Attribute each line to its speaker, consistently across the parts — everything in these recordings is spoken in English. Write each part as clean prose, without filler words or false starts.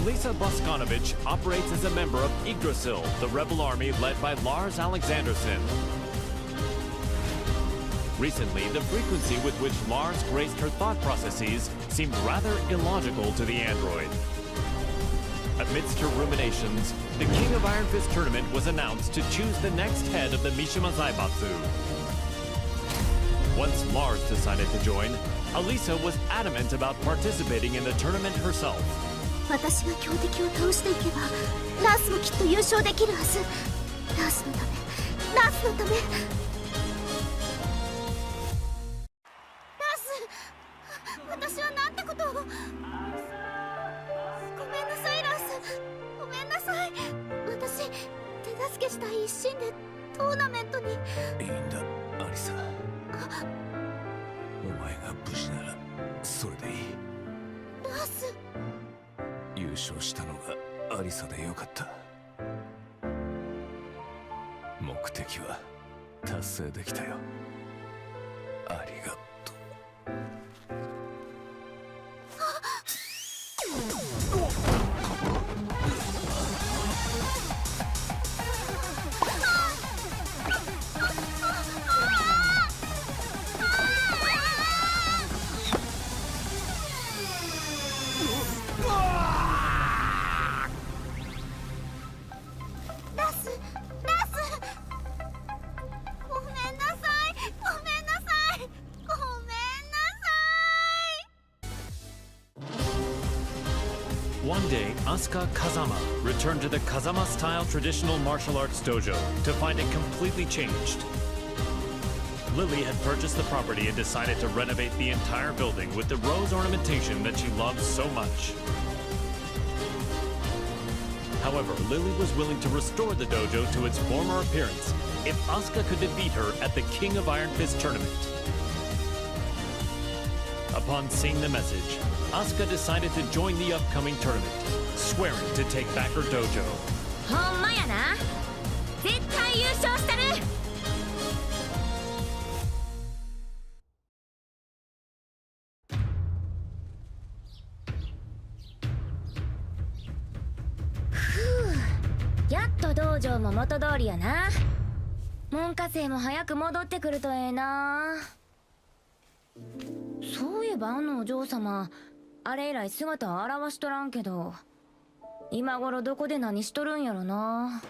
Speaker 1: Alisa Boskanovich operates as a member of Yggdrasil, the rebel army led by Lars Alexanderson. Recently, the frequency with which Lars graced her thought processes seemed rather illogical to the android. Amidst her ruminations, the King of Iron Fist tournament was announced to choose the next head of the Mishima Zaibatsu. Once Lars decided to join, Alisa was adamant about participating in the tournament herself.
Speaker 2: 私が強敵を倒していけばラースもきっと優勝できるはず。ラースのため、ラースのため。ラース、私はなんてことを。ごめんなさいラース、ごめんなさい。私手助けしたい一心でトーナメントに。いいんだアリサ、お前が無事ならそれでいい。ラース、優勝したのがアリサでよかった。目的は達成できたよ。ありがとう。
Speaker 1: One day, Asuka Kazama returned to the Kazama-style traditional martial arts dojo to find it completely changed. Lily had purchased the property and decided to renovate the entire building with the rose ornamentation that she loves so much. However, Lily was willing to restore the dojo to its former appearance if Asuka could defeat her at the King of Iron Fist tournament. Upon seeing the message, Asuka decided to join the upcoming tournament, swearing to take back her dojo.
Speaker 2: ほんまやな。絶対優勝したる。やっと道場も元通りやな。門下生も早く戻ってくるとええな。そういえばあのお嬢様、あれ以来姿を現しとらんけど、今頃どこで何しとるんやろな。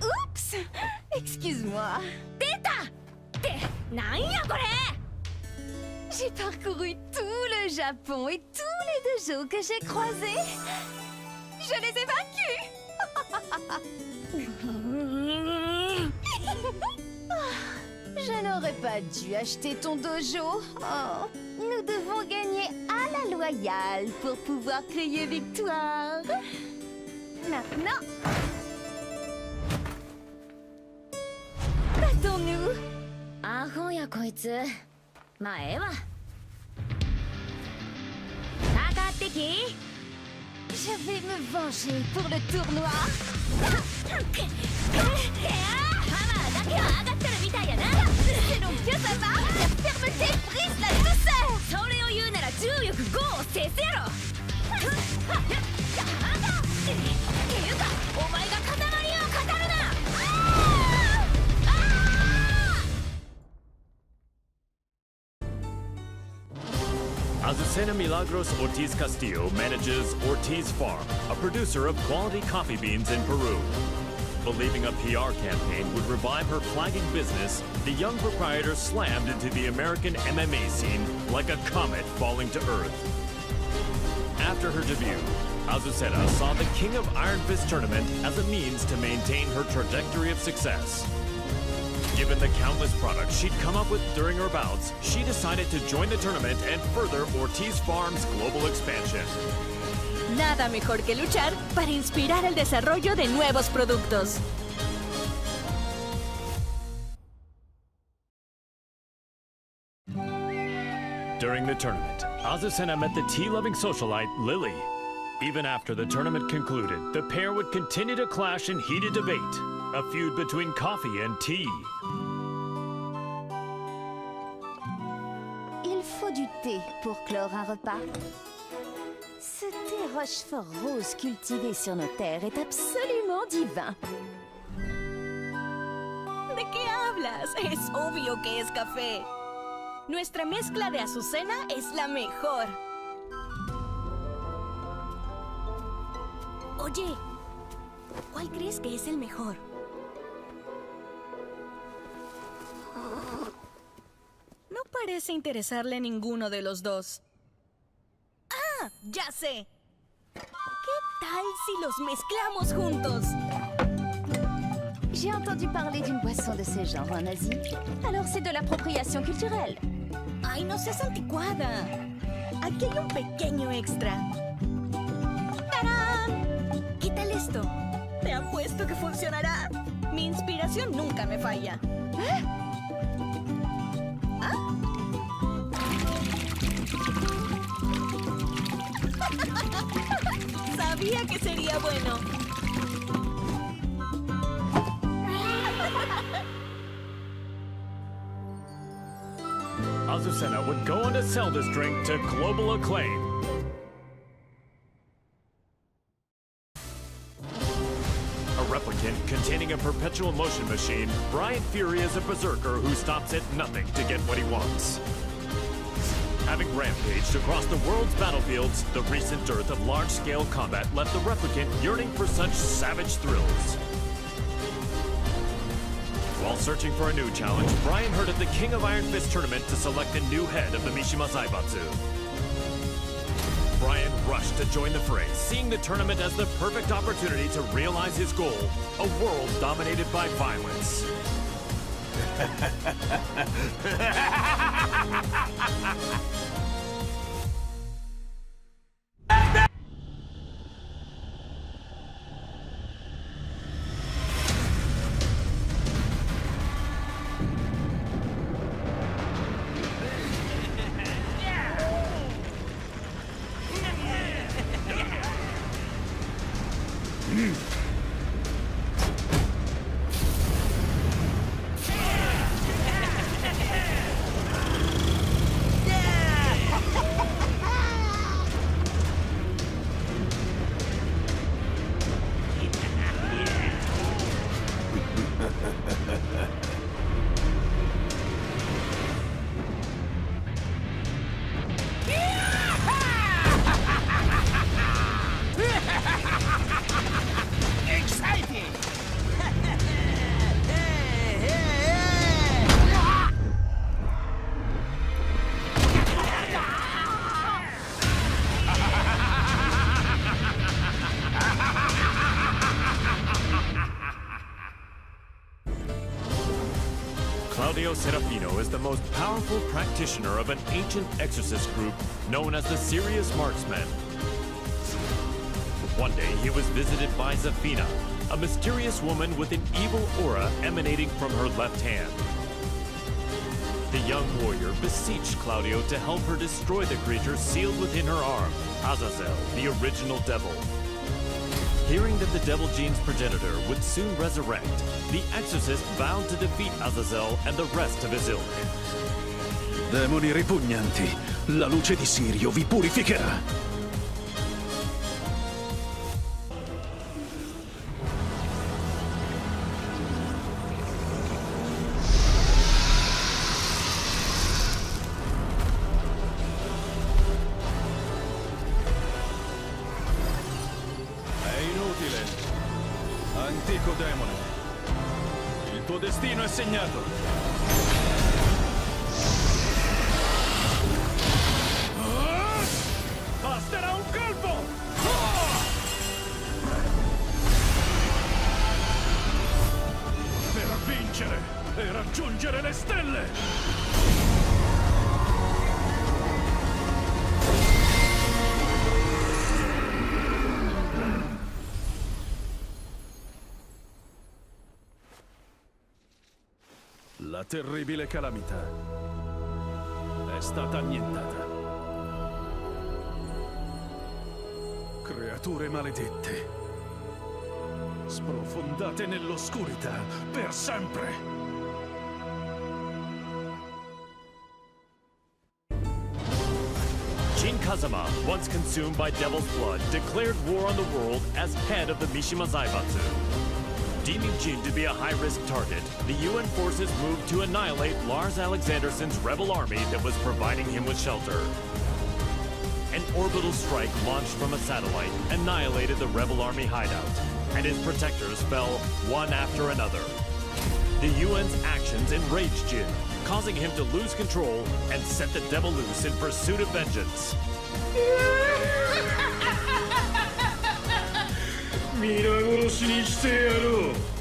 Speaker 2: Oups! Excuse-moi. 出た！ってなんやこれ！ J'ai parcouru tout le Japon et tous les dojos que j'ai croisés. Je les ai vaincus. Je n'aurais pas dû acheter ton dojo. Oh, nous devons gagner à la loyale pour pouvoir crier victoire. Maintenant, battons-nous. アホやこいつ。まあええわ。かかってき。Je vais me venger pour le tournoi. ハマーだけは上がってるみたいやな。C'est donc que ça va? La fermeté brise la douceur. それを言うなら重力5を制せろ。っていうか、お前が塊を語るな。
Speaker 1: Azucena Milagros Ortiz Castillo manages Ortiz Farm, a producer of quality coffee beans in Peru. Believing a PR campaign would revive her flagging business, the young proprietor slammed into the American MMA scene like a comet falling to Earth. After her debut, Azucena saw the King of Iron Fist tournament as a means to maintain her trajectory of success. Given the countless products she'd come up with during her bouts, she decided to join the tournament and further Ortiz Farm's global expansion.
Speaker 3: Nada mejor que luchar para inspirar el desarrollo de nuevos productos.
Speaker 1: During the tournament, Azucena met the tea-loving socialite Lily. Even after the tournament concluded, the pair would continue to clash in heated debate, a feud between coffee and tea.
Speaker 4: Il faut du thé pour clore un repas. Ce thé Rochefort rose cultivé sur nos terres est absolument divin.
Speaker 3: ¿De qué hablas? Es obvio que es café. Nuestra mezcla de azucena es la mejor. Oye, ¿cuál crees que es el mejor? No parece interesarle ninguno de los dos. ¡Ah! ¡Ya sé! ¿Qué tal si los mezclamos juntos?
Speaker 4: J'ai entendu parler d'une boisson de ce genre en Asie. Alors c'est de l'appropriation culturelle.
Speaker 3: ¡Ay, no seas anticuada! Aquí hay un pequeño extra. ¡Tarán! ¿Qué tal esto? Te apuesto que funcionará. Mi inspiración nunca me falla. ¿Ah? Sabía que sería bueno.
Speaker 1: Azucena would go on to sell this drink to global acclaim. A replicant containing a perpetual motion machine, Brian Fury is a berserker who stops at nothing to get what he wants. Having rampaged across the world's battlefields, the recent dearth of large-scale combat left the replicant yearning for such savage thrills. While searching for a new challenge, Brian heard of the King of Iron Fist tournament to select a new head of the Mishima Zaibatsu. Brian rushed to join the fray, seeing the tournament as the perfect opportunity to realize his goal, a world dominated by violence. Claudio Serafino is the most powerful practitioner of an ancient exorcist group known as the Serious Marksmen. One day he was visited by Zafina, a mysterious woman with an evil aura emanating from her left hand. The young warrior beseeched Claudio to help her destroy the creature sealed within her arm, Azazel, the original devil. Hearing that the Devil Gene's progenitor would soon resurrect, the exorcist vowed to defeat Azazel and the rest of his ilk.
Speaker 5: Demoni ripugnanti, la luce di Sirio vi purificherà. È inutile. Antico demone. Il tuo destino è segnato. Basterà un colpo! Per vincere e raggiungere le stelle! La terribile calamità è stata annientata. Creature maledette, sprofondate nell'oscurità per sempre.
Speaker 1: Jin Kazama, once consumed by Devil's Blood, declared war on the world as head of the Mishima Zaibatsu. Deeming Jin to be a high-risk target, the UN forces moved to annihilate Lars Alexandersson's rebel army that was providing him with shelter. An orbital strike launched from a satellite annihilated the rebel army hideout, and his protectors fell one after another. The UN's actions enraged Jin, causing him to lose control and set the devil loose in pursuit of vengeance.
Speaker 5: 皆殺しにしてやろう。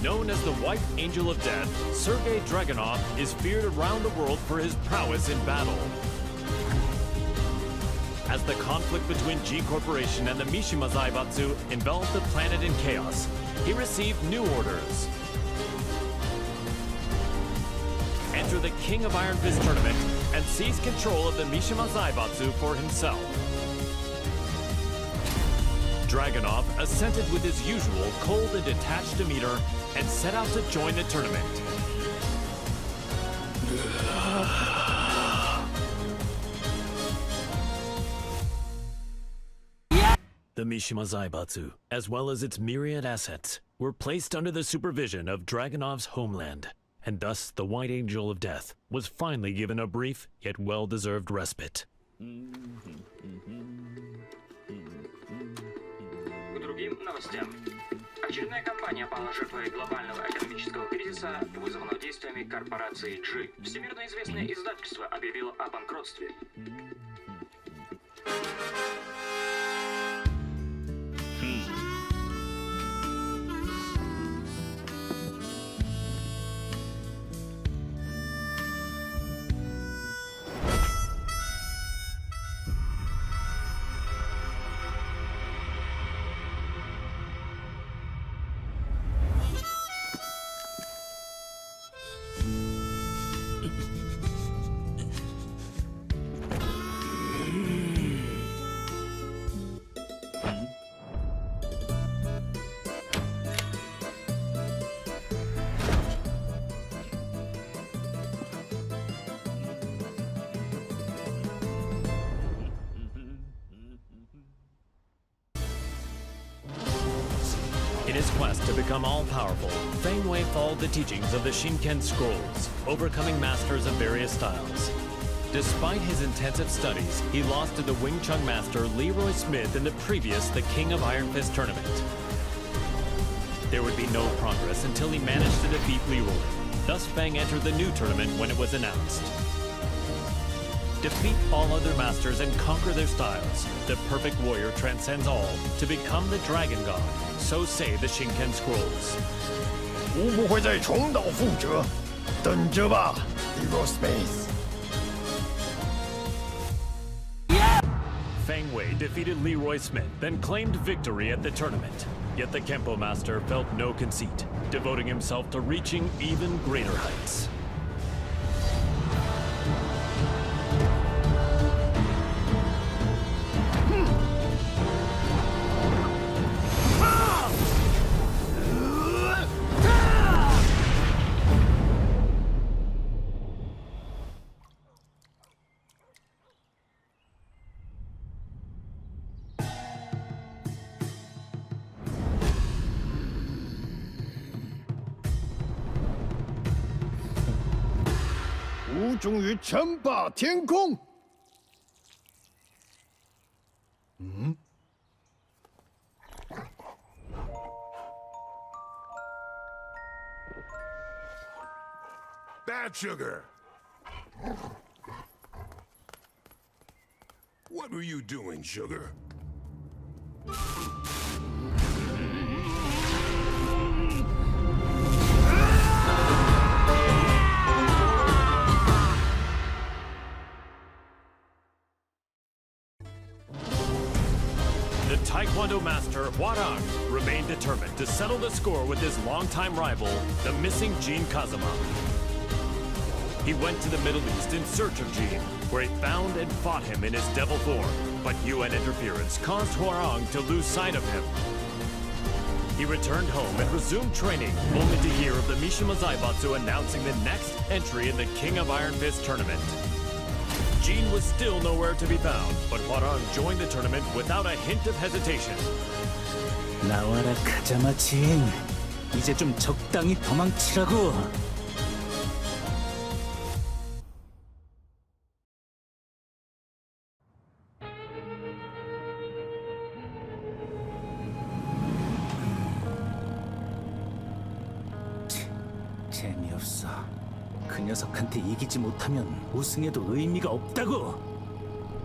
Speaker 1: Known as the White Angel of Death, Sergei Dragunov is feared around the world for his prowess in battle. As the conflict between G Corporation and the Mishima Zaibatsu enveloped the planet in chaos, he received new orders. Enter the King of Iron Fist tournament and seize control of the Mishima Zaibatsu for himself. Dragunov assented with his usual cold and detached demeanor and set out to join the tournament. The Mishima Zaibatsu, as well as its myriad assets, were placed under the supervision of Dragunov's homeland, and thus the White Angel of Death was finally given a brief yet well-deserved respite.
Speaker 6: К другим новостям. Очередная компания пала жертвой глобального экономического кризиса, вызванного действиями корпорации G. Всемирно известное издательство объявило о банкротстве.
Speaker 1: In his quest to become all-powerful, Feng Wei followed the teachings of the Shinken Scrolls, overcoming masters of various styles. Despite his intensive studies, he lost to the Wing Chun master Leroy Smith in the previous The King of Iron Fist tournament. There would be no progress until he managed to defeat Leroy. Thus Feng entered the new tournament when it was announced. Defeat all other masters and conquer their styles. The perfect warrior transcends all to become the Dragon God. So say the Shinken Scrolls.
Speaker 7: 无不会再重蹈覆辙，等着吧 ，Leroy Smith。
Speaker 1: Feng Wei defeated Leroy Smith, then claimed victory at the tournament. Yet the Kempo master felt no conceit, devoting himself to reaching even greater heights.
Speaker 7: 主终于称霸天空。
Speaker 8: Bad sugar. What were you doing, sugar?
Speaker 1: The Taekwondo master, Hwarang, remained determined to settle the score with his longtime rival, the missing Jin Kazama. He went to the Middle East in search of Jin, where he found and fought him in his devil form, but UN interference caused Hwarang to lose sight of him. He returned home and resumed training, only to hear of the Mishima Zaibatsu announcing the next entry in the King of Iron Fist tournament. Jin was still nowhere to be found, but Hwarang joined the tournament without a hint of hesitation.
Speaker 9: 나와라 가자마 진. 이제 좀 적당히 도망치라고. 재미없어. 그 녀석한테 이기지 못하면 우승해도 의미가 없다고.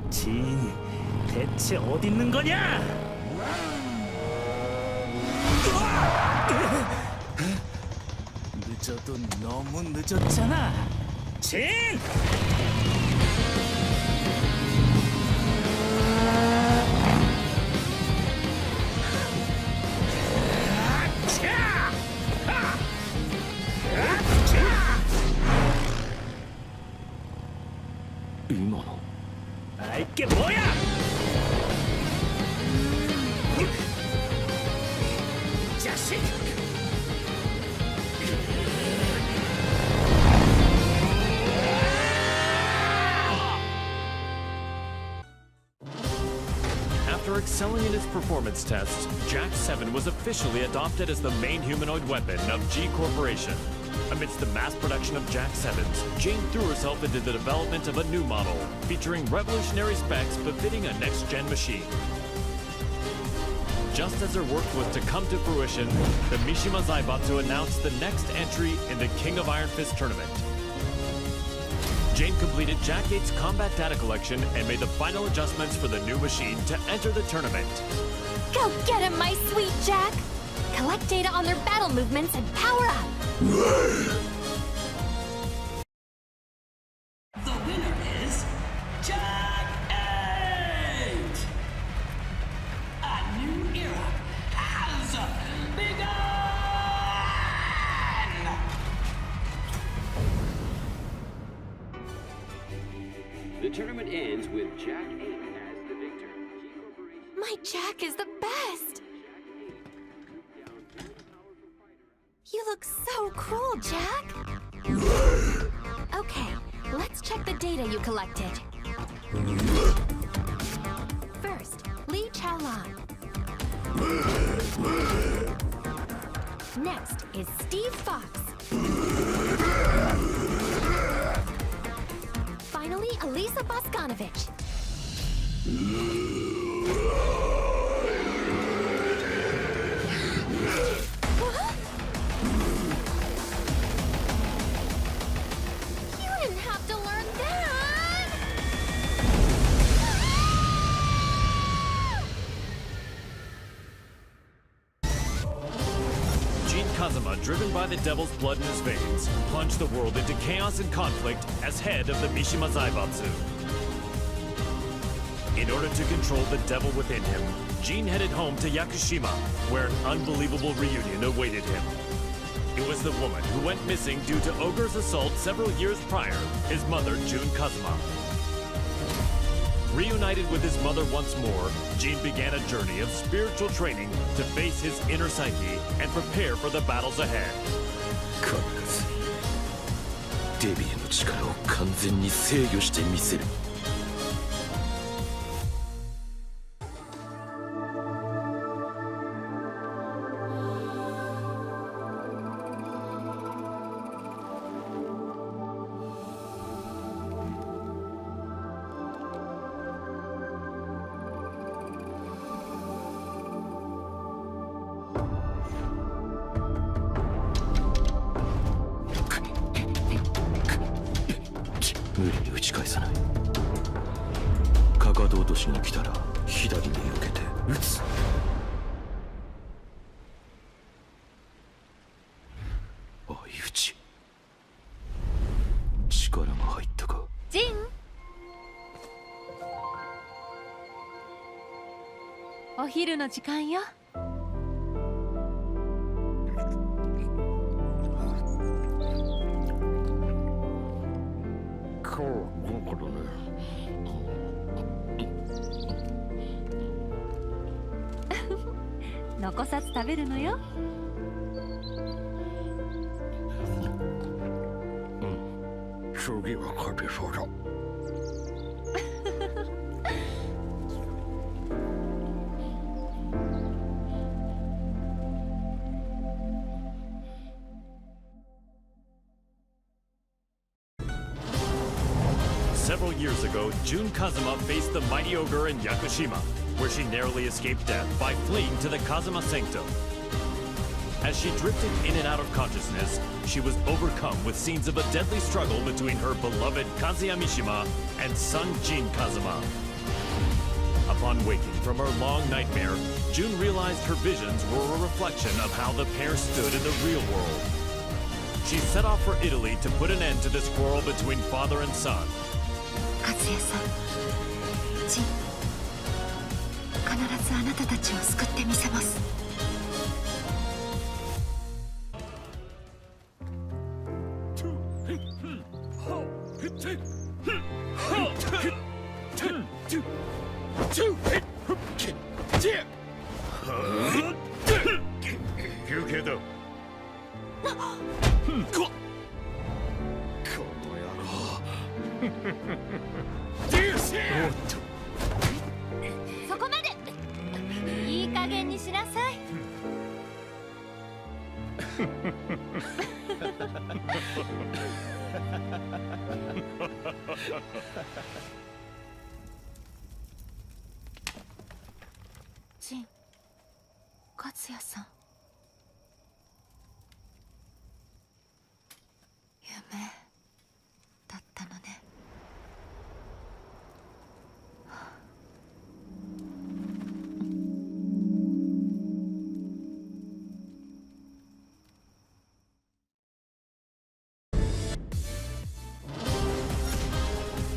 Speaker 9: 진, 대체 어디 있는 거냐? 늦어도 너무 늦었잖아. 진! 아, 이게 뭐야? 자식!
Speaker 1: After excelling in his performance tests, Jack 7 was officially adopted as the main humanoid weapon of G Corporation. Amidst the mass production of Jack 7s, Jane threw herself into the development of a new model, featuring revolutionary specs befitting a next-gen machine. Just as her work was to come to fruition, the Mishima Zaibatsu announced the next entry in the King of Iron Fist tournament. Jane completed Jack 8's combat data collection and made the final adjustments for the new machine to enter the tournament.
Speaker 4: Go get him, my sweet Jack! Collect data on their battle movements and power up!
Speaker 10: The winner is Jack 8! A new era has begun!
Speaker 6: The tournament ends with Jack 8 as the victor.
Speaker 4: My Jack is the best! You look so cool, Jack! Okay, let's check the data you collected. First, Li Chaolan. Next is Steve Fox. Finally, Elisa Boskanovich. You didn't have to learn that!
Speaker 1: Jin Kazama, driven by the devil's blood in his veins, plunged the world into chaos and conflict as head of the Mishima Zaibatsu. In order to control the devil within him, Jin headed home to Yakushima, where an unbelievable reunion awaited him. It was the woman who went missing due to Ogre's assault several years prior, his mother, Jun Kazama. Reunited with his mother once more, Jin began a journey of spiritual training to face his inner psyche and prepare for the battles ahead.
Speaker 5: 必ずデビューの力を完全に制御してみせる。無理に打ち返さない。かかと落としに来たら左に避けて打つ。相打ち。力が入ったか。
Speaker 4: ジン、お昼の時間よ。残さず食べるのよ。
Speaker 7: 次は勝てそうだ。
Speaker 1: Several years ago, Jun Kazuma faced the mighty ogre in Yakushima, where she narrowly escaped death by fleeing to the Kazuma Sanctum. As she drifted in and out of consciousness, she was overcome with scenes of a deadly struggle between her beloved Kazuya Mishima and son Jin Kazuma. Upon waking from her long nightmare, Jun realized her visions were a reflection of how the pair stood in the real world. She set off for Italy to put an end to this quarrel between father and son.
Speaker 2: 和也さん、ジン、必ずあなたたちを救ってみせます。
Speaker 7: 休憩だ。
Speaker 4: そこまで。いい加減にしなさい。
Speaker 2: ジン、和也さん。夢だったのね。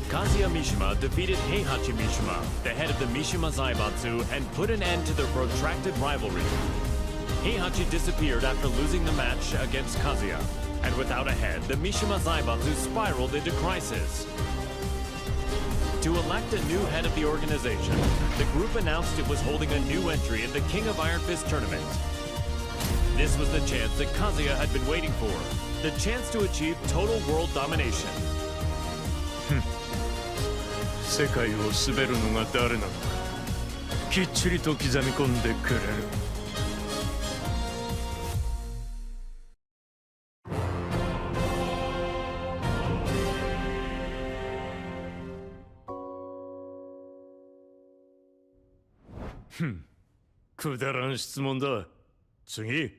Speaker 1: Kazuya Mishima defeated Heihachi Mishima, the head of the Mishima Zaibatsu, and put an end to their protracted rivalry. Heihachi disappeared after losing the match against Kazuya, and without a head, the Mishima Zaibatsu spiraled into crisis. To elect a new head of the organization, the group announced it was holding a new entry in the King of Iron Fist tournament. This was the chance that Kazuya had been waiting for, the chance to achieve total world domination.
Speaker 7: 世界を滑るのが誰なのかきっちりと刻み込んでくれる。くだらん質問だ。次。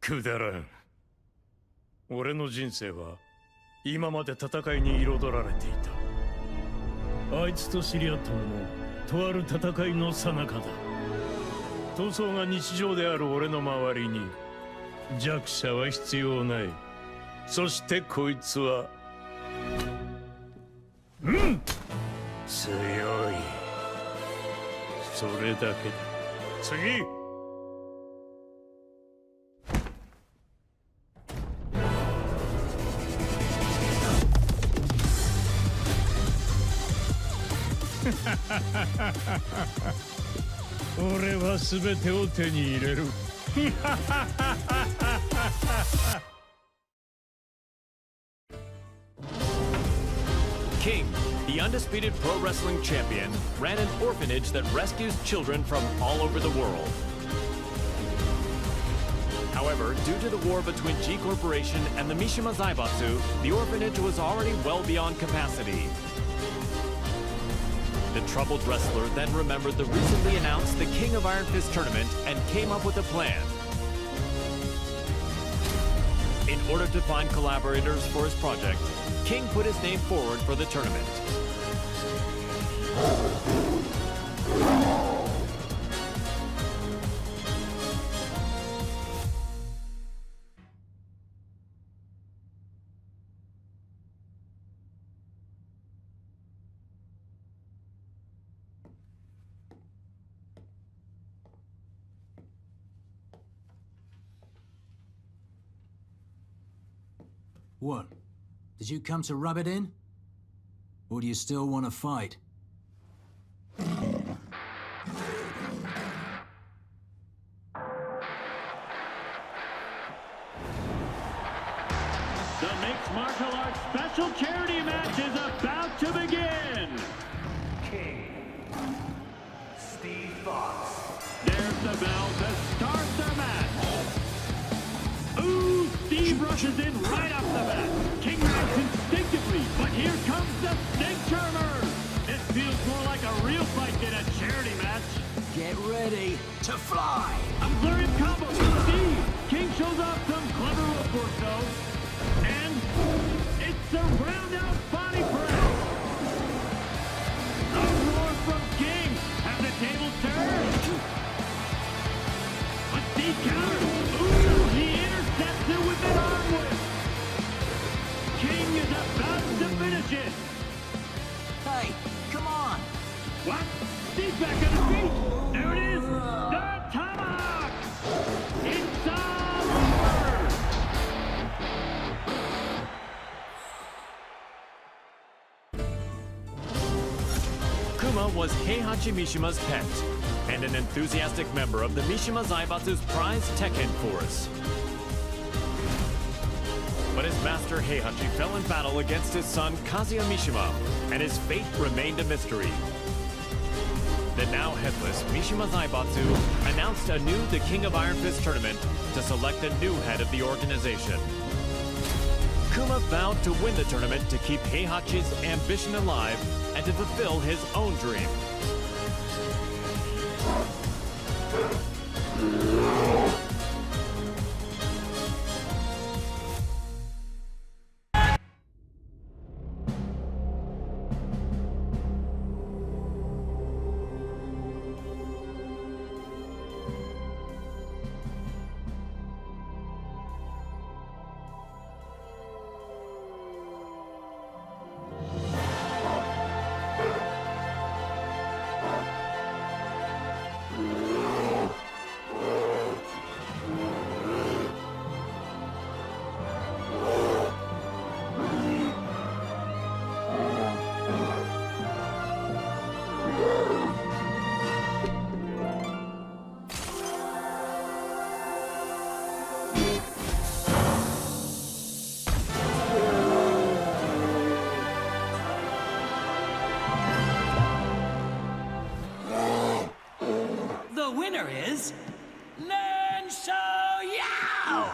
Speaker 7: くだらん。俺の人生は今まで戦いに彩られていた。あいつと知り合ったのもとある戦いの最中だ。闘争が日常である俺の周りに弱者は必要ない。そしてこいつは強い。それだけだ。次。俺は全てを手に入れる。
Speaker 1: King, the undisputed pro wrestling champion, ran an orphanage that rescues children from all over the world. However, due to the war between G Corporation and the Mishima Zaibatsu, the orphanage was already well beyond capacity. The troubled wrestler then remembered the recently announced the King of Iron Fist tournament and came up with a plan. In order to find collaborators for his project, King put his name forward for the tournament.
Speaker 9: What? Did you come to rub it in? Or do you still want to fight?
Speaker 7: The mixed martial arts special charity match is about to begin!
Speaker 10: Steve Fox.
Speaker 7: There's the bell to start the match! Ooh, Steve rushes in right off the bat! King reacts instinctively, but here comes the snake charmer! This feels more like a real fight than a charity match!
Speaker 9: Get ready to fly!
Speaker 7: A flurry of combos from Steve! King shows off some clever rope work though. And it's a round-out body press! A roar from King! Have the tables turned? But Steve counters! Ooh, he intercepts it with an arm whip! King is about to finish it!
Speaker 9: Hey, come on!
Speaker 7: What? Steve's back on his feet! There it is! The tomahawk! It's all over!
Speaker 1: Kuma was Heihachi Mishima's pet, and an enthusiastic member of the Mishima Zaibatsu's prize Tekken force. But his master Heihachi fell in battle against his son Kazuya Mishima, and his fate remained a mystery. The now headless Mishima Zaibatsu announced anew the King of Iron Fist tournament to select a new head of the organization. Kuma vowed to win the tournament to keep Heihachi's ambition alive and to fulfill his own dream.
Speaker 10: The winner is Len Xiaoyao!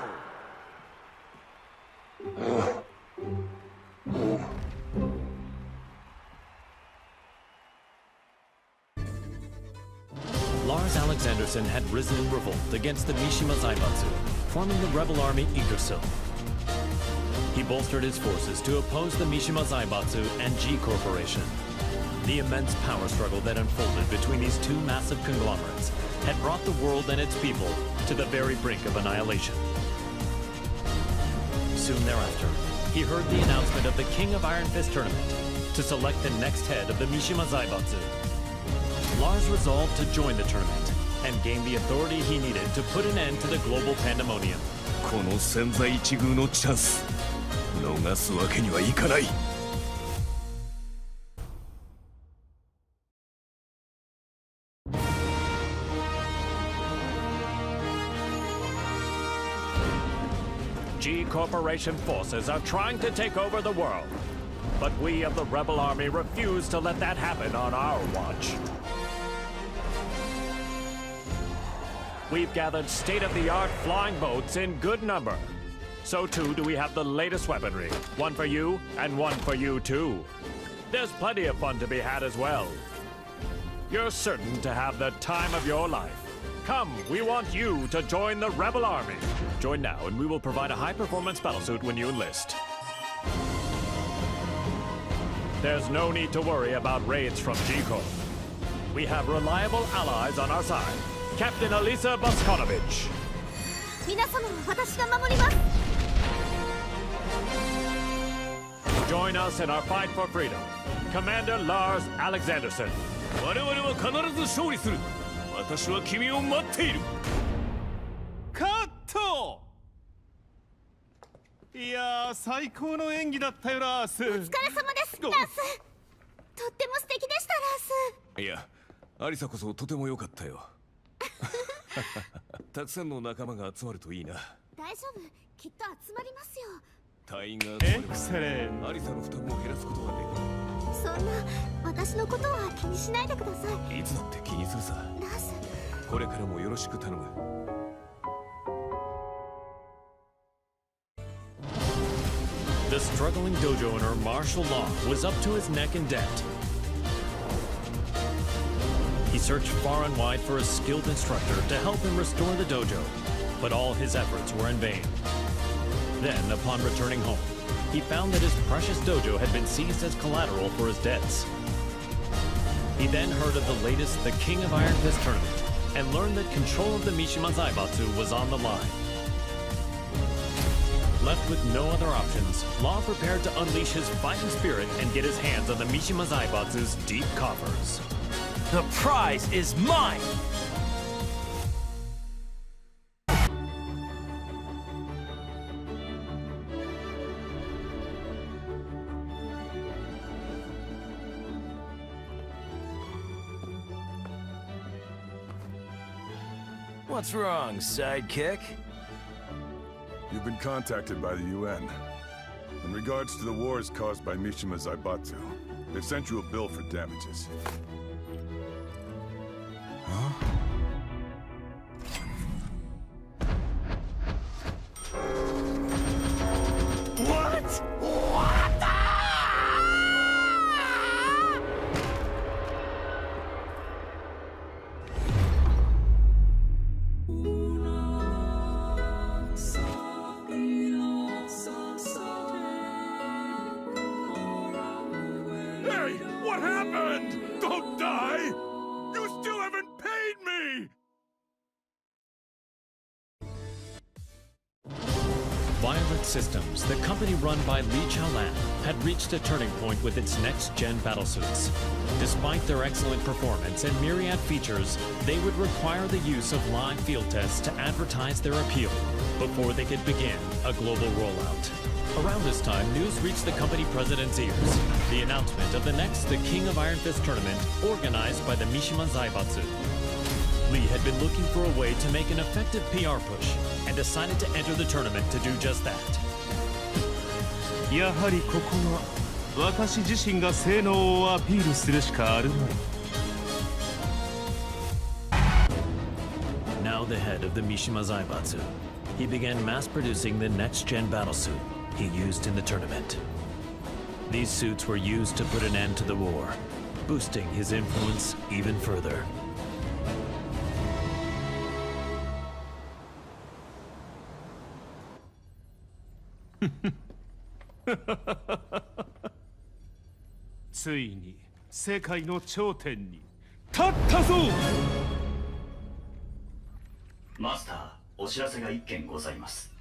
Speaker 1: Lars Alexanderson had risen in revolt against the Mishima Zaibatsu, forming the rebel army Yggdrasil. He bolstered his forces to oppose the Mishima Zaibatsu and G Corporation. The immense power struggle that unfolded between these two massive conglomerates had brought the world and its people to the very brink of annihilation. Soon thereafter, he heard the announcement of the King of Iron Fist tournament to select the next head of the Mishima Zaibatsu. Lars resolved to join the tournament and gain the authority he needed to put an end to the global pandemonium.
Speaker 5: この千載一遇のチャンス逃すわけにはいかない。
Speaker 1: G Corporation forces are trying to take over the world, but we of the Rebel Army refuse to let that happen on our watch. We've gathered state-of-the-art flying boats in good number. So too do we have the latest weaponry. One for you, and one for you too. There's plenty of fun to be had as well. You're certain to have the time of your life. Come, we want you to join the Rebel Army. Join now and we will provide a high-performance battlesuit when you enlist. There's no need to worry about raids from G-Corps. We have reliable allies on our side. Captain Elisa Boskonovich.
Speaker 2: 皆様は私が守ります。
Speaker 1: Join us in our fight for freedom. Commander Lars Alexanderson.
Speaker 7: 我々は必ず勝利する。私は君を待っている。カット。いやー、最高の演技だったよラース。
Speaker 2: お疲れ様です、ラース。とっても素敵でした、ラース。
Speaker 8: いや、アリサこそとても良かったよ。たくさんの仲間が集まるといいな。
Speaker 2: 大丈夫、きっと集まりますよ。
Speaker 8: 隊員が
Speaker 7: エクセレン。
Speaker 8: アリサの負担も減らすことがで
Speaker 2: そんな私のことは気にしないでください。
Speaker 8: きる。いつだって気にするさ。
Speaker 2: ラース、
Speaker 8: これからもよろしく頼む。
Speaker 1: The struggling dojo owner, Marshall Law, was up to his neck in debt. He searched far and wide for a skilled instructor to help him restore the dojo, but all his efforts were in vain. Then, upon returning home, he found that his precious dojo had been seized as collateral for his debts. He then heard of the latest The King of Iron Fist tournament and learned that control of the Mishima Zaibatsu was on the line. Left with no other options, Law prepared to unleash his fighting spirit and get his hands on the Mishima Zaibatsu's deep coffers.
Speaker 10: The prize is mine! What's wrong, sidekick?
Speaker 8: You've been contacted by the UN. In regards to the wars caused by Mishima Zaibatsu, they've sent you a bill for damages. Hey! What happened? Don't die! You still haven't paid me!
Speaker 1: Violet Systems, the company run by Li Chaolan, had reached a turning point with its next-gen battlesuits. Despite their excellent performance and myriad features, they would require the use of live field tests to advertise their appeal before they could begin a global rollout. Around this time, news reached the company president's ears. The announcement of the next The King of Iron Fist tournament organized by the Mishima Zaibatsu. Lee had been looking for a way to make an effective PR push and decided to enter the tournament to do just that.
Speaker 7: やはりここは私自身が性能をアピールするしかあるまい。
Speaker 1: Now the head of the Mishima Zaibatsu, he began mass-producing the next-gen battlesuit he used in the tournament. These suits were used to put an end to the war, boosting his influence even further.
Speaker 7: ついに世界の頂点に立ったぞ。
Speaker 11: マスター、お知らせが一件ございます。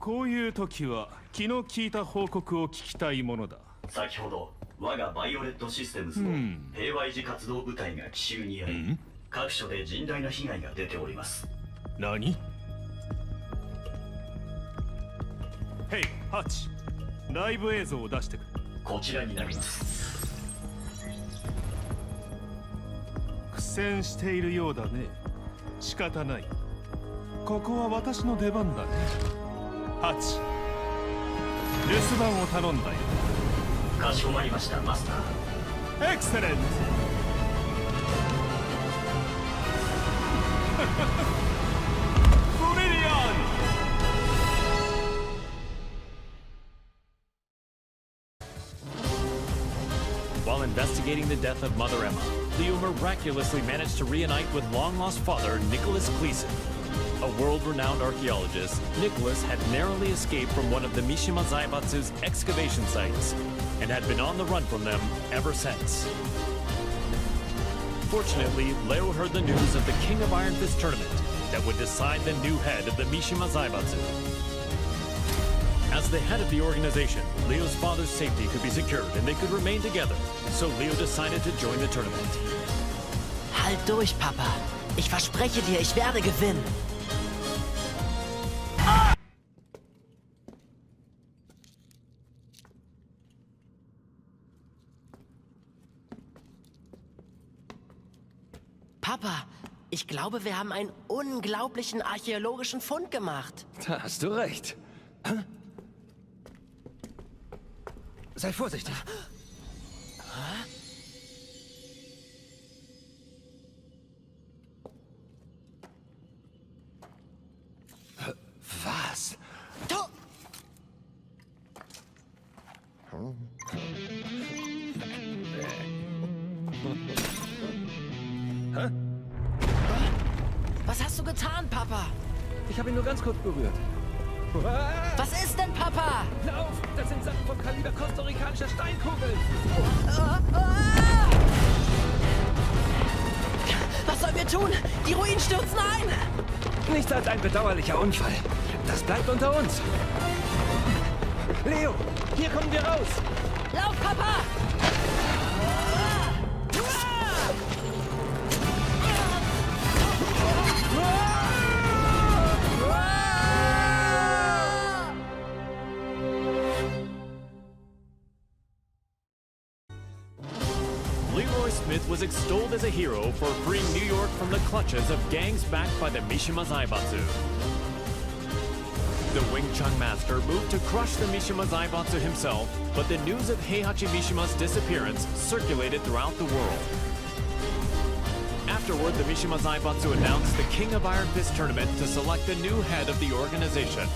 Speaker 7: こういう時は気の利いた報告を聞きたいものだ。
Speaker 11: 先ほど我がバイオレットシステムズの平和維持活動部隊が奇襲にあり、各所で甚大な被害が出ております。
Speaker 7: 何？ヘイ、ハチ、ライブ映像を出してくれ。
Speaker 11: こちらになります。
Speaker 7: 苦戦しているようだね。仕方ない。ここは私の出番だね。ハチ、留守番を頼んだよ。
Speaker 11: かしこまりました、マスタ
Speaker 7: ー。エクセレント。ブリリアン。
Speaker 1: While investigating investigating the death of Mother Emma, Leo miraculously managed to reunite with long-lost father Nicholas Gleason. A world-renowned archaeologist, Nicholas had narrowly escaped from one of the Mishima Zaibatsu's excavation sites and had been on the run from them ever since. Fortunately, Leo heard the news of the King of Iron Fist tournament that would decide the new head of the Mishima Zaibatsu. As the head of the organization, Leo's father's safety could be secured and they could remain together, so Leo decided to join the tournament.
Speaker 12: Halt durch, Papa. Ich verspreche dir, ich werde gewinnen. Papa, ich glaube, wir haben einen unglaublichen archäologischen Fund gemacht.
Speaker 10: Da hast du recht. Sei vorsichtig. Was?
Speaker 12: Du!
Speaker 10: Hä?
Speaker 12: Was hast du getan, Papa?
Speaker 10: Ich habe ihn nur ganz kurz berührt.
Speaker 12: Was ist denn, Papa?
Speaker 10: Lauf! Das sind Sachen vom Kaliber kostarikanischer Steinkugeln!
Speaker 12: Was sollen wir tun? Die Ruinen stürzen ein!
Speaker 10: Nichts als ein bedauerlicher Unfall. Das bleibt unter uns. Leo, hier kommen wir raus!
Speaker 12: Lauf, Papa!
Speaker 1: Leroy Smith was extolled as a hero for freeing New York from the clutches of gangs backed by the Mishima Zaibatsu. The Wing Chun master moved to crush the Mishima Zaibatsu himself, but the news of Heihachi Mishima's disappearance circulated throughout the world. Afterward, the Mishima Zaibatsu announced the King of Iron Fist tournament to select the new head of the organization.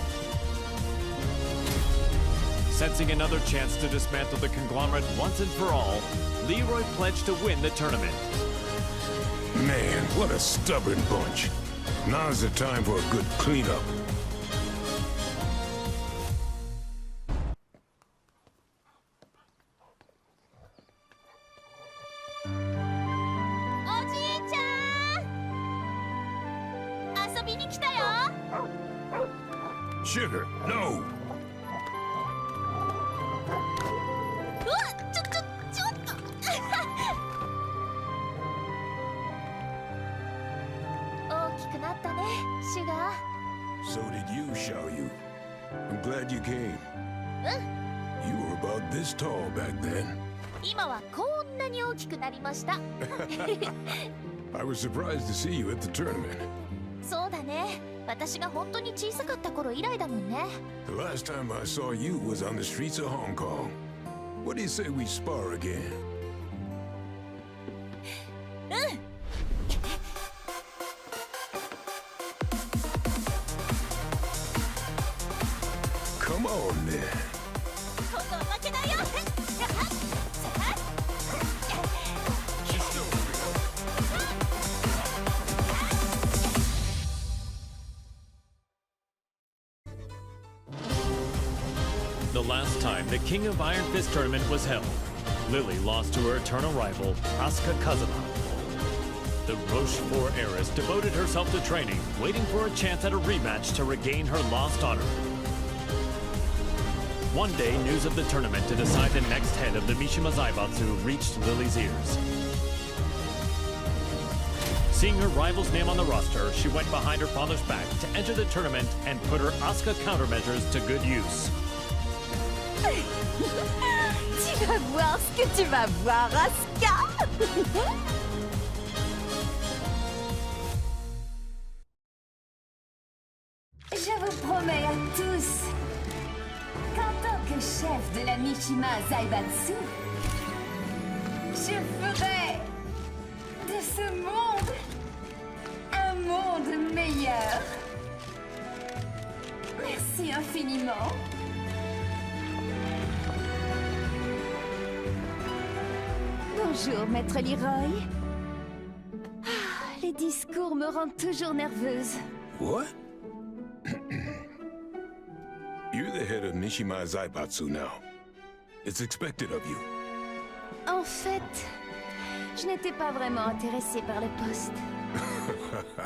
Speaker 1: Sensing another chance to dismantle the conglomerate once and for all, Leroy pledged to win the tournament.
Speaker 8: Man, what a stubborn bunch. Now's the time for a good cleanup. Sugar, no! So did you, Xiaoyu. I'm glad you came. You were about this tall back then. I was surprised to see you at the tournament. The last time I saw you was on the streets of Hong Kong. What do you say we spar again? Come on, then.
Speaker 1: The last time the King of Iron Fist tournament was held, Lily lost to her eternal rival, Asuka Kazama. The Rochefort heiress devoted herself to training, waiting for a chance at a rematch to regain her lost honor. One day, news of the tournament to decide the next head of the Mishima Zaibatsu reached Lily's ears. Seeing her rival's name on the roster, she went behind her father's back to enter the tournament and put her Asuka countermeasures to good use.
Speaker 2: Tu vas voir ce que tu vas voir, Asuka. Je vous promets à tous qu'en tant que chef de la Mishima Zaibatsu, je ferai de ce monde un monde meilleur. Merci infiniment. Bonjour, Maître Leroy. Les discours me rendent toujours nerveuse.
Speaker 8: What? You're the head of Mishima Zaibatsu now. It's expected of you.
Speaker 2: En fait, je n'étais pas vraiment intéressée par le poste.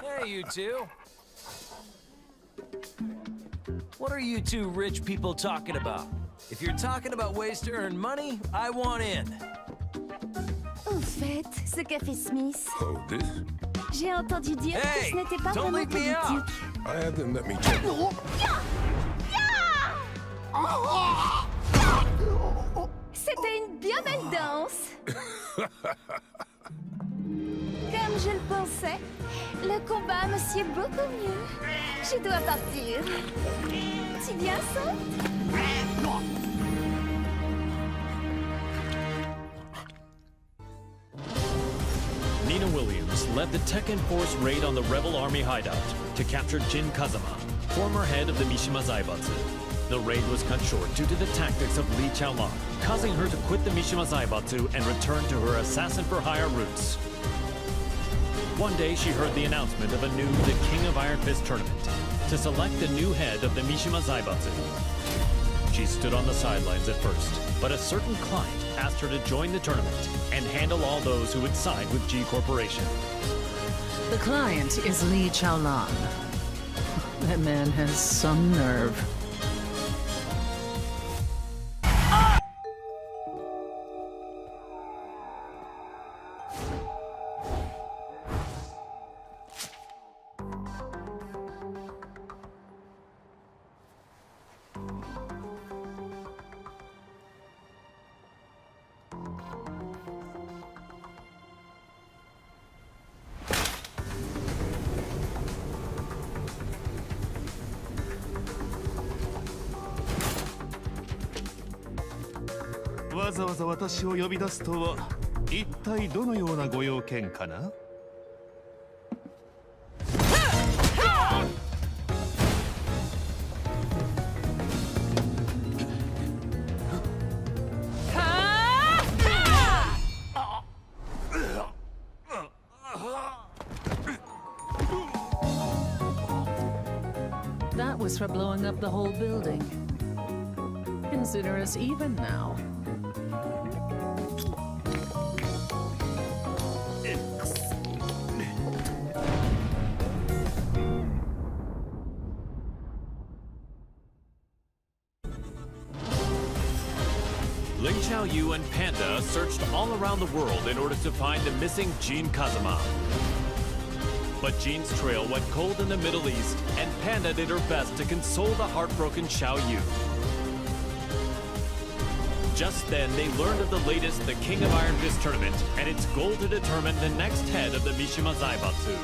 Speaker 10: Hey, you two. What are you two rich people talking about? If you're talking about ways to earn money, I want in.
Speaker 2: En fait, ce café Smith,
Speaker 8: Oh, this?
Speaker 2: j'ai entendu dire que
Speaker 10: Hey,
Speaker 2: ce n'était pas
Speaker 10: don't
Speaker 2: vraiment
Speaker 10: leave me out.
Speaker 2: politique.
Speaker 8: I have them let me check.
Speaker 2: C'était une bien belle danse. Comme je le pensais, le combat me sied beaucoup mieux. Je dois partir. Tu viens, ça?
Speaker 1: Nina Williams led the Tekken Force raid on the rebel army hideout to capture Jin Kazama, former head of the Mishima Zaibatsu. The raid was cut short due to the tactics of Li Chaolan, causing her to quit the Mishima Zaibatsu and return to her assassin-for-hire roots. One day, she heard the announcement of a new The King of Iron Fist tournament to select the new head of the Mishima Zaibatsu. She stood on the sidelines at first, but a certain client asked her to join the tournament and handle all those who would side with G Corporation.
Speaker 13: The client is Li Chaolan. That man has some nerve.
Speaker 14: わざわざ私を呼び出すとは一体どのようなご用件かな
Speaker 13: That was for blowing up the whole building. Consider us even now.
Speaker 1: Ling Xiaoyu and Panda searched all around the world in order to find the missing Jin Kazama. But Jin's trail went cold in the Middle East, and Panda did her best to console the heartbroken Xiaoyu. Just then, they learned of the latest The King of Iron Fist tournament and its goal to determine the next head of the Mishima Zaibatsu.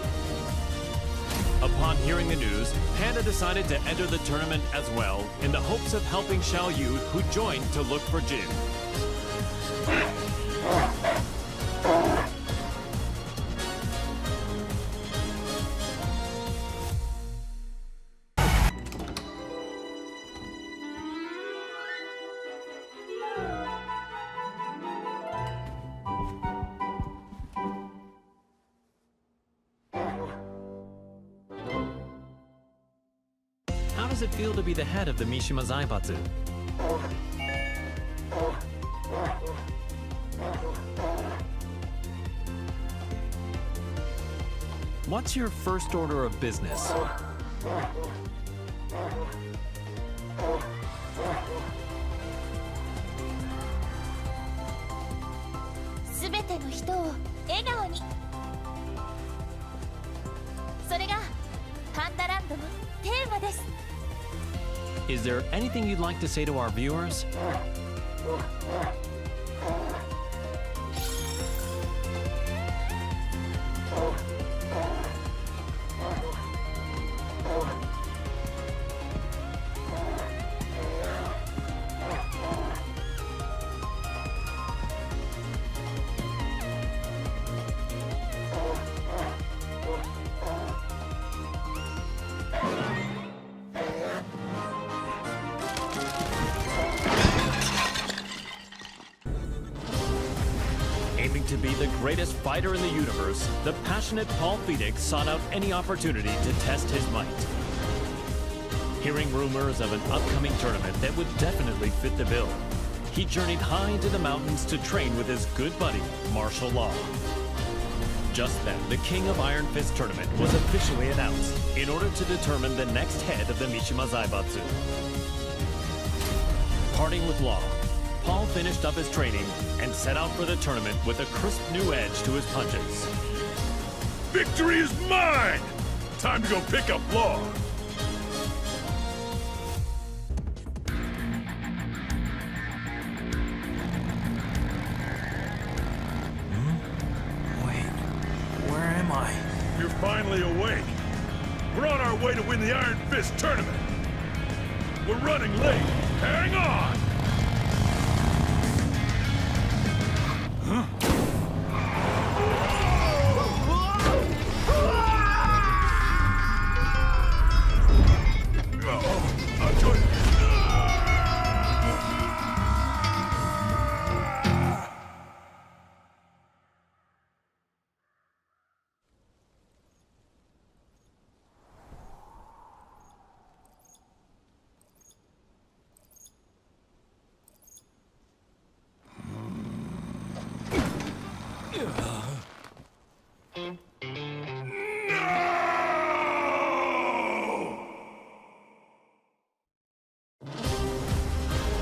Speaker 1: Upon hearing the news, Panda decided to enter the tournament as well, in the hopes of helping Xiaoyu, who joined to look for Jin. How does it feel to be the head of the Mishima Zaibatsu? What's your first order of business? Is there anything you'd like to say to our viewers? greatest fighter in the universe, the passionate Paul Phoenix sought out any opportunity to test his might. Hearing rumors of an upcoming tournament that would definitely fit the bill, he journeyed high into the mountains to train with his good buddy, Martial Law. Just then, the King of Iron Fist tournament was officially announced in order to determine the next head of the Mishima Zaibatsu. Parting with Law, Paul finished up his training and set out for the tournament with a crisp new edge to his punches.
Speaker 8: Victory is mine! Time to go pick up Law. You're finally awake. We're on our way to win the Iron Fist tournament. We're running late. Hang on! Huh?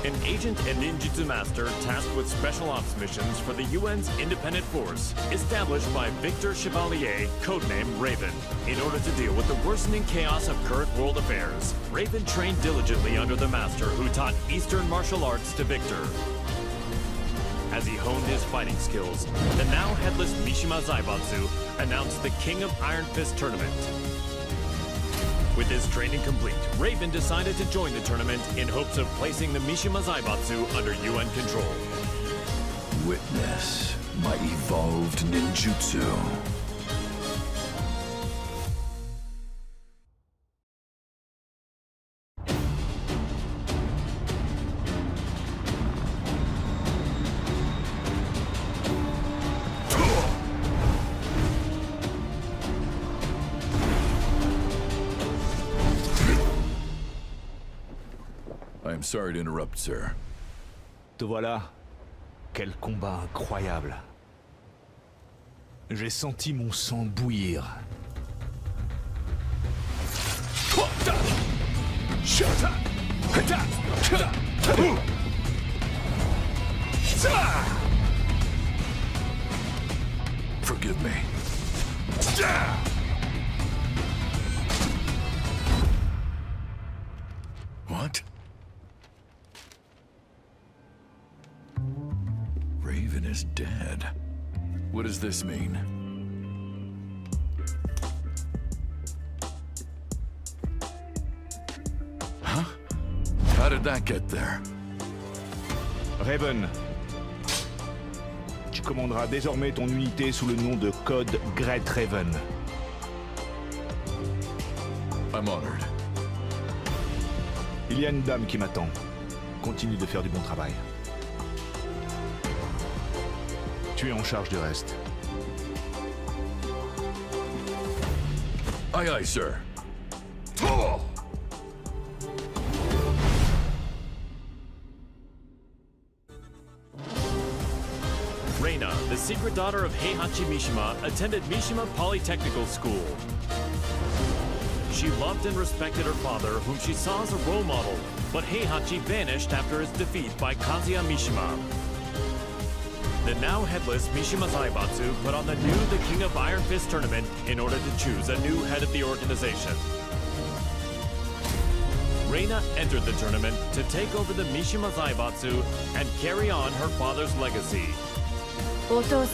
Speaker 1: An agent and ninjutsu master tasked with special ops missions for the UN's independent force, established by Victor Chevalier, codenamed Raven. In order to deal with the worsening chaos of current world affairs, Raven trained diligently under the master who taught Eastern martial arts to Victor. As he honed his fighting skills, the now headless Mishima Zaibatsu announced the King of Iron Fist tournament. With his training complete, Raven decided to join the tournament in hopes of placing the Mishima Zaibatsu under UN control.
Speaker 5: Witness my evolved ninjutsu. I'm sorry to interrupt, sir.
Speaker 14: Te voilà. Quel combat incroyable. J'ai senti mon sang bouillir.
Speaker 5: Forgive me. What? Raven is dead. What does this mean? Huh? How did that get there?
Speaker 14: Raven, tu commanderas désormais ton unité sous le nom de code Great Raven.
Speaker 5: I'm honored.
Speaker 14: Il y a une dame qui m'attend. Continue de faire du bon travail. Tu es en charge du reste.
Speaker 5: Aye, aye, sir.
Speaker 1: Reina, the secret daughter of Heihachi Mishima, attended Mishima Polytechnical School. She loved and respected her father, whom she saw as a role model, but Heihachi vanished after his defeat by Kazuya Mishima. The now headless Mishima Zaibatsu put on the King of Iron Fist tournament in order to choose a new head of the organization. Reina entered the tournament to take over the Mishima Zaibatsu and carry on her father's legacy.
Speaker 15: お父様、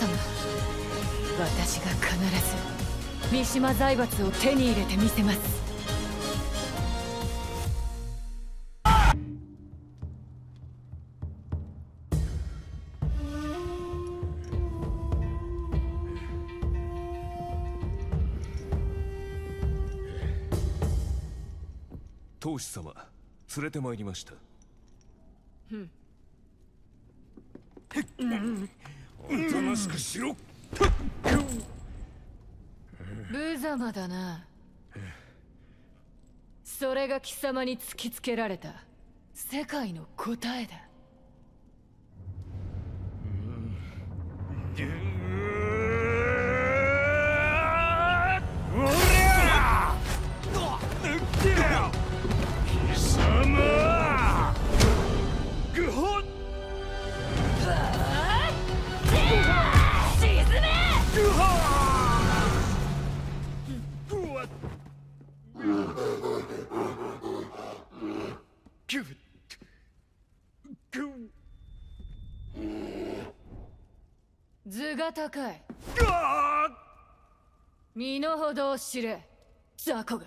Speaker 15: 私が必ず三島財閥を手に入れてみせます。
Speaker 16: 当主様、連れてまいりました。おとなしくしろ。
Speaker 15: 様だな。それが貴様に突きつけられた世界の答えだ。図が高い。身の程を知れ、雑魚が。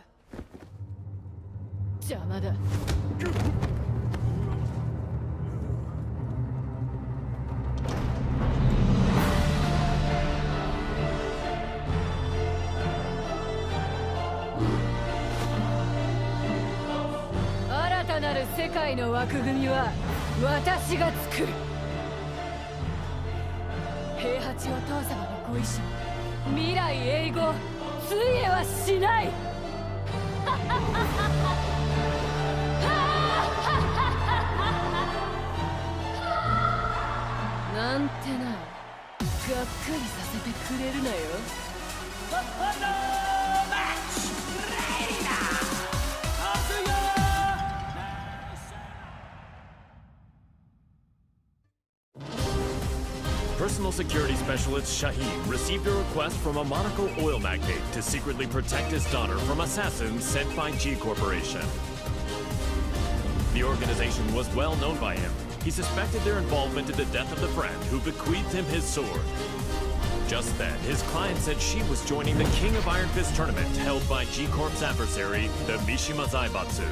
Speaker 15: 邪魔だ。新たなる世界の枠組みは私が作る。平八お父様のご意志、未来永劫ついえはしない。なんてな、がっかりさせてくれるなよ。
Speaker 1: Personal security specialist Shaheen received a request from a Monaco oil magnate to secretly protect his daughter from assassins sent by G Corporation. The organization was well known by him. He suspected their involvement in the death of the friend who bequeathed him his sword. Just then, his client said she was joining the King of Iron Fist tournament held by G Corp's adversary, the Mishima Zaibatsu.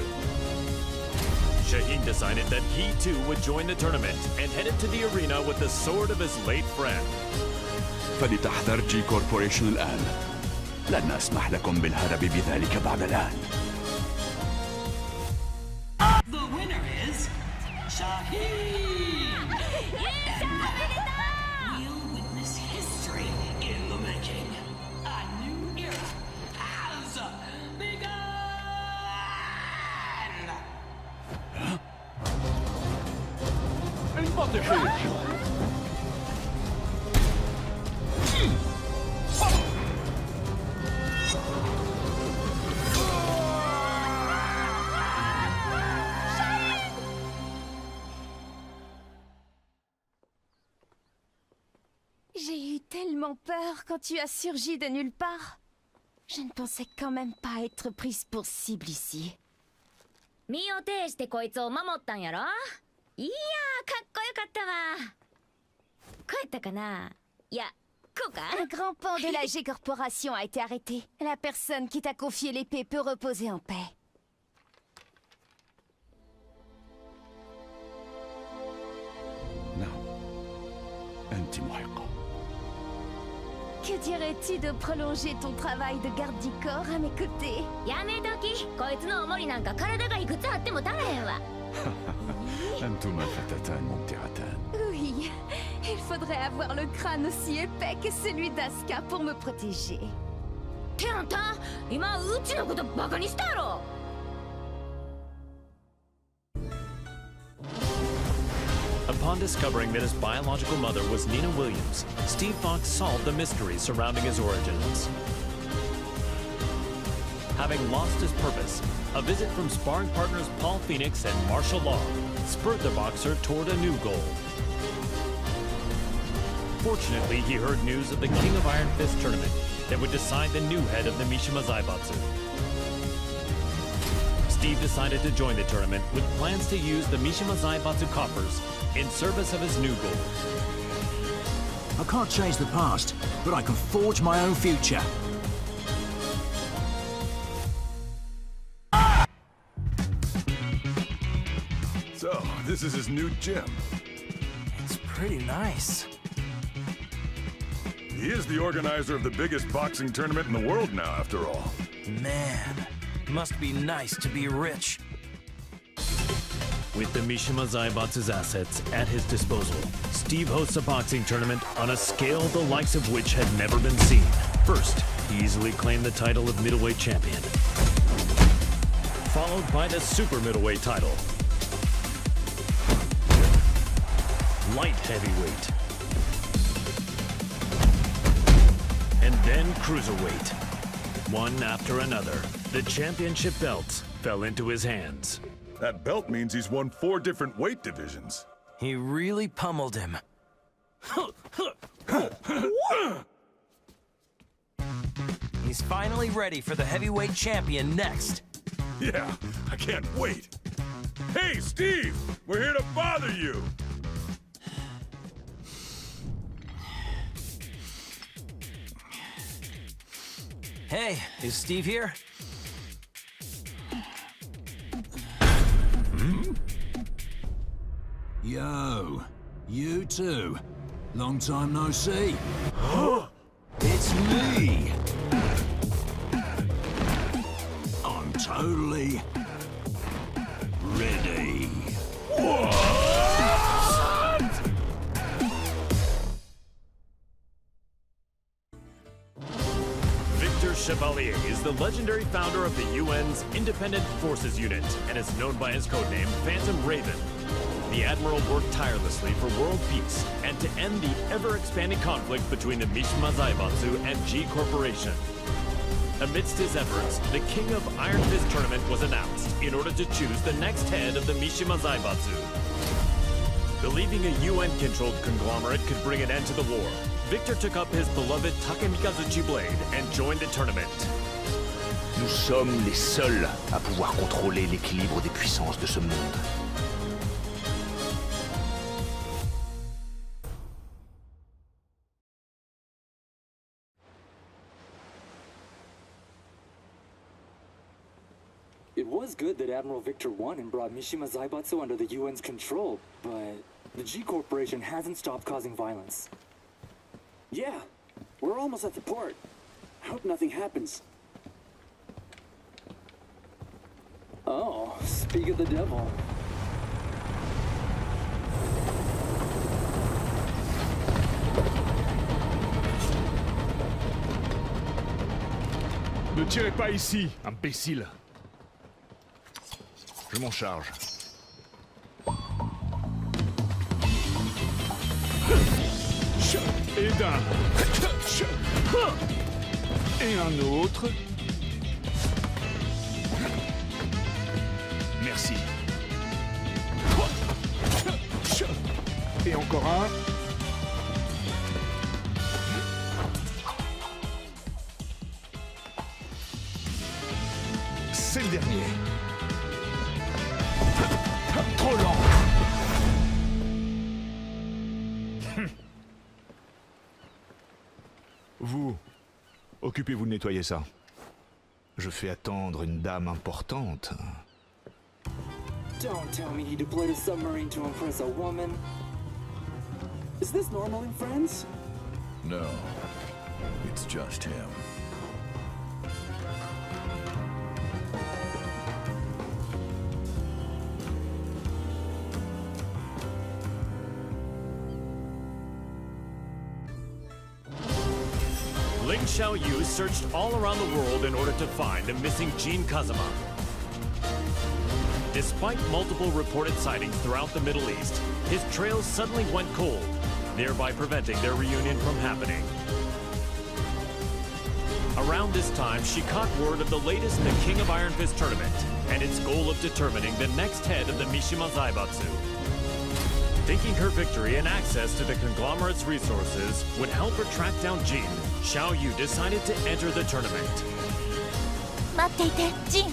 Speaker 1: Shaheen decided that he too would join the tournament and headed to the arena with the sword of his late friend.
Speaker 5: فلتحذر جي كوربوريشن الآن. لن أسمح لكم بالهرب بذلك بعد الآن.
Speaker 17: The winner is Shaheen! We'll witness history in the making. A new era has begun!
Speaker 2: J'ai eu tellement peur quand tu as surgi de nulle part. Je ne pensais quand même pas être prise pour cible ici.
Speaker 18: 身を挺してこいつを守ったんやろ。いやー、かっこよかったわ。こうやったかな。いや、こうか。
Speaker 2: Un grand pan de la G Corporation a été arrêté. La personne qui t'a confié l'épée peut reposer en paix.
Speaker 5: أنت محقة.
Speaker 2: Que dirais-tu de prolonger ton travail de garde du corps à mes côtés?
Speaker 18: やめとき。こいつのおもりなんか体がいくつあっても足らへんわ。
Speaker 5: أنتما فتاتان ممتعتان.
Speaker 2: Oui, il faudrait avoir le crâne aussi épais que celui d'Asuka pour me protéger.
Speaker 18: ってあんた、今うちのことバカにしたやろ。
Speaker 1: Upon discovering that his biological mother was Nina Williams, Steve Fox solved the mystery surrounding his origins. Having lost his purpose, a visit from sparring partners Paul Phoenix and Marshall Law spurred the boxer toward a new goal. Fortunately, he heard news of the King of Iron Fist tournament that would decide the new head of the Mishima Zaibatsu. Steve decided to join the tournament with plans to use the Mishima Zaibatsu coffers in service of his new goal.
Speaker 9: I can't change the past, but I can forge my own future.
Speaker 8: So, this is his new gym.
Speaker 10: It's pretty nice.
Speaker 8: He is the organizer of the biggest boxing tournament in the world now, after all.
Speaker 10: Man, must be nice to be rich.
Speaker 1: With the Mishima Zaibatsu's assets at his disposal, Steve hosts a boxing tournament on a scale the likes of which had never been seen. First, He easily claimed the title of middleweight champion, followed by the super middleweight title, light heavyweight, and then cruiserweight. One after another, the championship belts fell into his hands.
Speaker 8: That belt means he's won 4 different weight divisions.
Speaker 10: He really pummeled him. He's finally ready for the heavyweight champion next.
Speaker 8: Yeah, I can't wait. Hey, Steve! We're here to bother you!
Speaker 10: Hey, is Steve here?
Speaker 9: Yo, you too. Long time no see. It's me. I'm totally ready.
Speaker 1: Victor Chevalier is the legendary founder of the UN's Independent Forces Unit and is known by his codename Phantom Raven. The Admiral worked tirelessly for world peace and to end the ever-expanding conflict between the Mishima Zaibatsu and G Corporation. Amidst his efforts, the King of Iron Fist tournament was announced in order to choose the next head of the Mishima Zaibatsu. Believing a UN-controlled conglomerate could bring an end to the war, Victor took up his beloved Takemikazuchi blade and joined the tournament.
Speaker 19: Nous sommes les seuls à pouvoir contrôler l'équilibre des puissances de ce monde.
Speaker 20: It was good that Admiral Victor won and brought Mishima Zaibatsu under the UN's control, but the G Corporation hasn't stopped causing violence.
Speaker 21: Yeah, we're almost at the port. I hope nothing happens.
Speaker 20: Oh, speak of the devil.
Speaker 5: Ne tirez pas ici, imbécile. Je m'en charge. Et d'un. Et un autre. Merci. Et encore un. C'est le dernier. Trop lent. Vous, occupez-vous de nettoyer ça. Je fais attendre une dame importante.
Speaker 20: Don't tell me he deployed a submarine to impress a woman.
Speaker 21: Is this normal in friends?
Speaker 8: No, it's just him.
Speaker 1: Ling Xiaoyu searched all around the world in order to find the missing Jin Kazama. Despite multiple reported sightings throughout the Middle East, his trail suddenly went cold, thereby preventing their reunion from happening. Around this time, she caught word of the latest The King of Iron Fist tournament and its goal of determining the next head of the Mishima Zaibatsu. Thinking her victory and access to the conglomerate's resources would help her track down Jin, Xiaoyu decided to enter the tournament.
Speaker 2: 待っていて、ジン。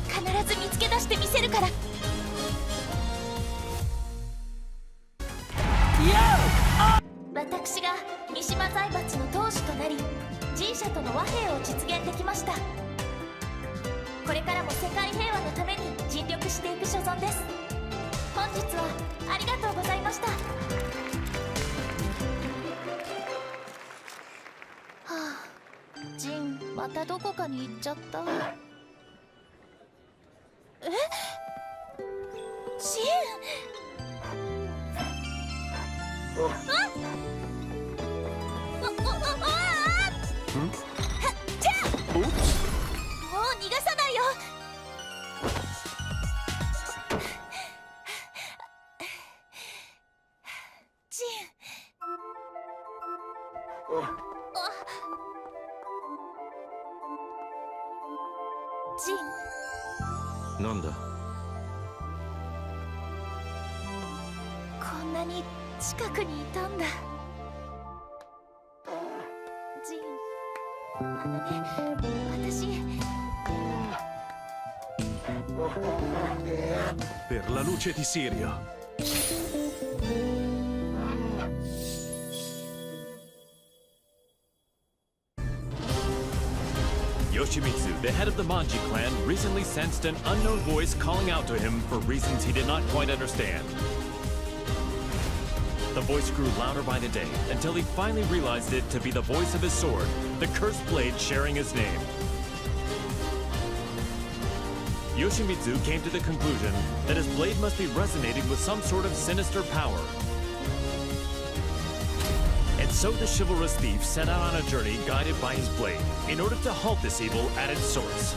Speaker 2: 必ず見つけ出してみせるから。私が三島財閥の当主となり、G社との和平を実現できました。これからも世界平和のために尽力していく所存です。本日はありがとうございました。はあ、ジン、またどこかに行っちゃった。え？ジン！あっ！
Speaker 18: ジン、
Speaker 16: なんだ。
Speaker 2: こんなに近くにいたんだ。ジン、私。
Speaker 14: Per la luce di Sirio.
Speaker 1: Yoshimitsu, the head of the Manji clan, recently sensed an unknown voice calling out to him for reasons he did not quite understand. The voice grew louder by the day until he finally realized it to be the voice of his sword, the cursed blade sharing his name. Yoshimitsu came to the conclusion that his blade must be resonating with some sort of sinister power. And so the chivalrous thief set out on a journey guided by his blade in order to halt this evil at its source.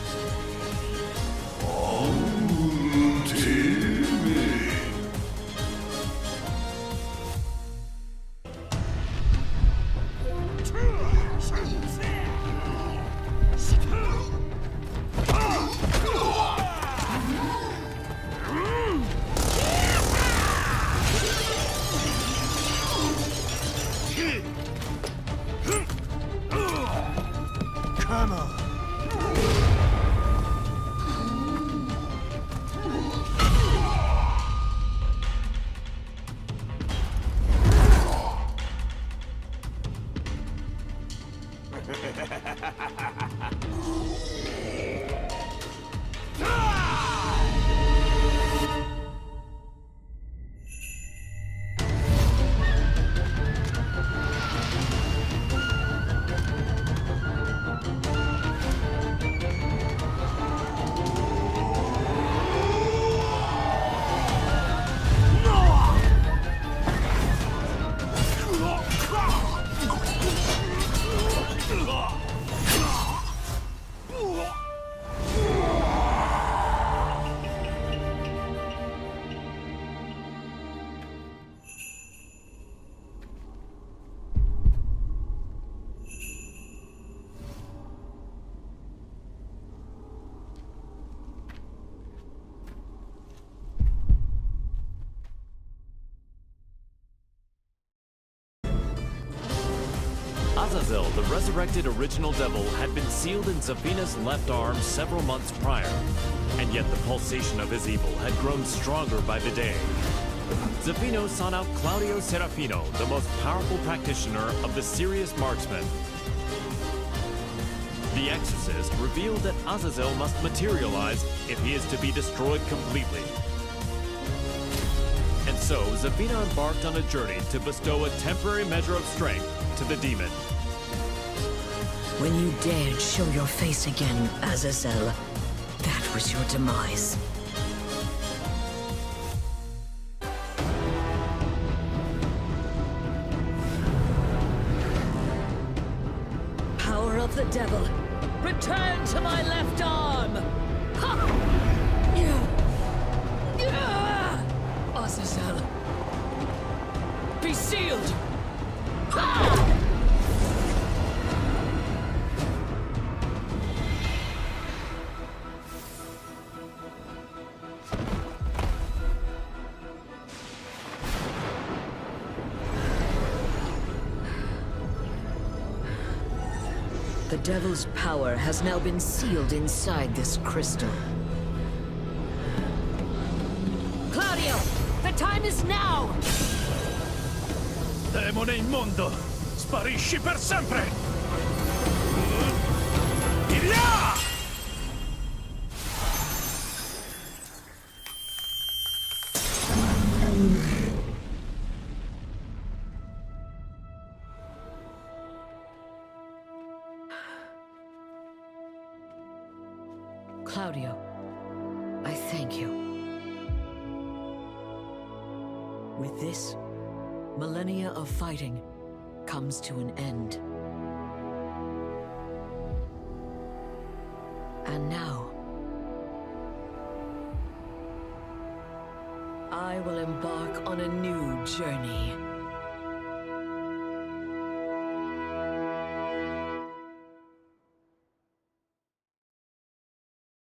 Speaker 7: Come on.
Speaker 1: Azazel, the resurrected original devil, had been sealed in Zafina's left arm several months prior, and yet the pulsation of his evil had grown stronger by the day. Zafino sought out Claudio Serafino, the most powerful practitioner of the serious marksman. The exorcist revealed that Azazel must materialize if he is to be destroyed completely. And so, Zafina embarked on a journey to bestow a temporary measure of strength to the demon.
Speaker 3: When you dared show your face again, Azazel, that was your demise. Power of the devil, return to my left arm! Azazel, be sealed! The devil's power has now been sealed inside this crystal. Claudio, the time is now!
Speaker 7: Demone immondo, sparisci per sempre! Via!
Speaker 3: Claudio, I thank you. With this, millennia of fighting comes to an end. And now, I will embark on a new journey.